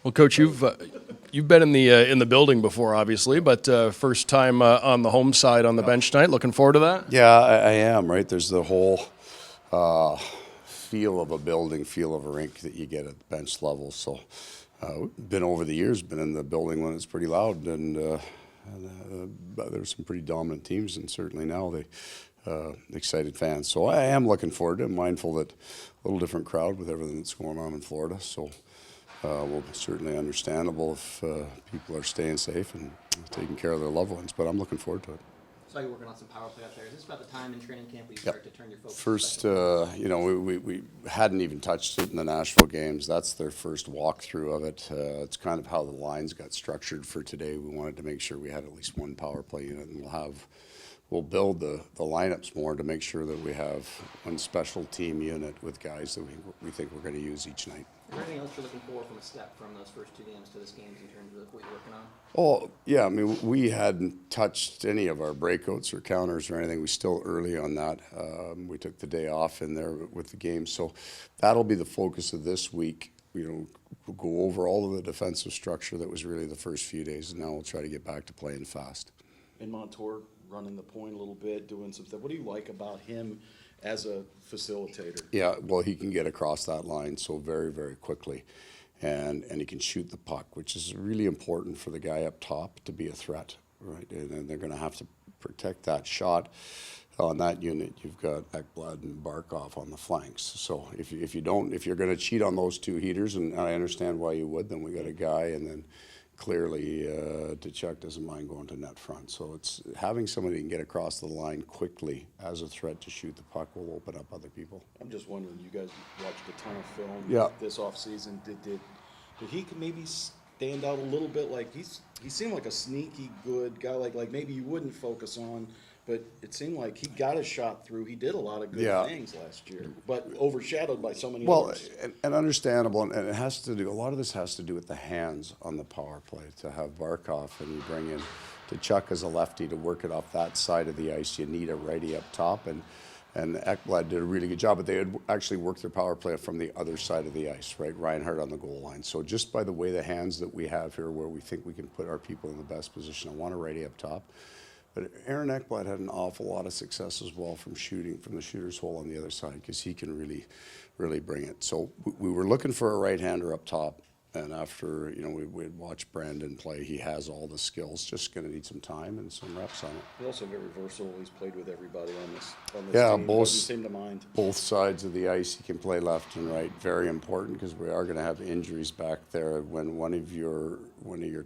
Well, Coach, you've been in the building before, obviously, but first time on the home side on the bench tonight. Looking forward to that. Yeah, I am. Right, there's the whole feel of a building, feel of a rink that you get at the bench level. So, been over the years, been in the building when it's pretty loud, and there's some pretty dominant teams, and certainly now they excited fans. So I am looking forward to it. I'm mindful that a little different crowd with everything that's going on in Florida. So. Will be certainly understandable if people are staying safe and taking care of their loved ones, but I'm looking forward to it. So you're working on some power play out there. Is this about the time in training camp where you start to turn your focus? First, we hadn't even touched it in the Nashville games. That's their first walkthrough of it. It's kind of how the lines got structured for today. We wanted to make sure we had at least one power play unit, and we'll build the lineups more to make sure that we have one special team unit with guys that we think we're going to use each night. Is there anything else you're looking for from a step from those first two games to this game in terms of what you're working on? Oh, yeah. I mean, we hadn't touched any of our breakouts or counters or anything. We're still early on that. We took the day off in there with the game. So that'll be the focus of this week. We'll go over all of the defensive structure that was really the first few days, and now we'll try to get back to playing fast. And Montour running the point a little bit, doing some stuff. What do you like about him as a facilitator? Yeah, well, he can get across that line so very, very quickly, and he can shoot the puck, which is really important for the guy up top to be a threat, right? And they're going to have to protect that shot. On that unit, you've got Ekblad and Barkov on the flanks. So if you're going to cheat on those two heaters, and I understand why you would, then we got a guy, and then clearly Tkachuk doesn't mind going to net front. So it's having somebody who can get across the line quickly as a threat to shoot the puck will open up other people. I'm just wondering, you guys watched a ton of film this offseason. Did he maybe stand out a little bit? Like he seemed like a sneaky good guy, like maybe you wouldn't focus on, but it seemed like he got a shot through. He did a lot of good things last year, but overshadowed by so many others. And understandable, and it has to do, a lot of this has to do with the hands on the power play. To have Barkov and you bring in Tkachuk as a lefty to work it off that side of the ice, you need a righty up top, and Ekblad did a really good job, but they had actually worked their power play from the other side of the ice, right? Reinhardt on the goal line. So just by the way the hands that we have here, where we think we can put our people in the best position, I want a righty up top. But Aaron Ekblad had an awful lot of success as well from shooting from the shooter's hole on the other side, because he can really, really bring it. So we were looking for a right-hander up top, and after we'd watched Brandon play, he has all the skills. Just going to need some time and some reps on it. He's also very versatile. He's played with everybody on this yeah, team. both Doesn't seem to mind. Both sides of the ice, he can play left and right. Very important, because we are going to have injuries back there. When one of your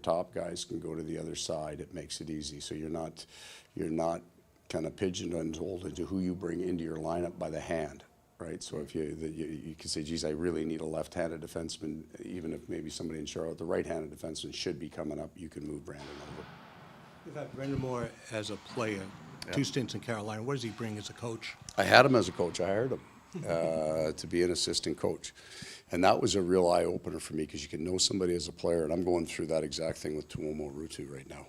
top guys can go to the other side, it makes it easy. So you're not kind of pigeonholed into who you bring into your lineup by the hand, right? So if you can say, geez, I really need a left-handed defenseman, even if maybe somebody in Charlotte, the right-handed defenseman should be coming up, you can move Brandon over. You've had Brendan Moore as a player, 2 stints in Carolina. What does he bring as a coach? I had him as a coach. I hired him to be an assistant coach. And that was a real eye-opener for me, because you can know somebody as a player, and I'm going through that exact thing with Tuomo Ruutu right now.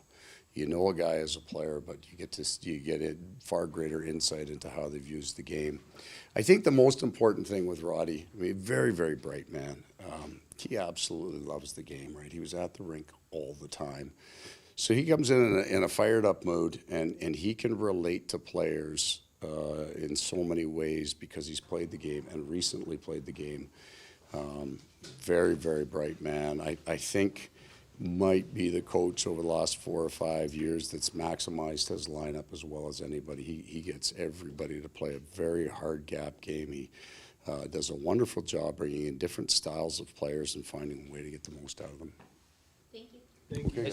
You know a guy as a player, but you get a far greater insight into how they've used the game. I think the most important thing with Roddy, I mean, very, very bright man. He absolutely loves the game, right? He was at the rink all the time. So he comes in a fired up mood, and he can relate to players in so many ways, because he's played the game and recently played the game. Very, very bright man. I think might be the coach over the last 4 or 5 years that's maximized his lineup as well as anybody. He gets everybody to play a very hard gap game. He does a wonderful job bringing in different styles of players and finding a way to get the most out of them. Thank you. Okay.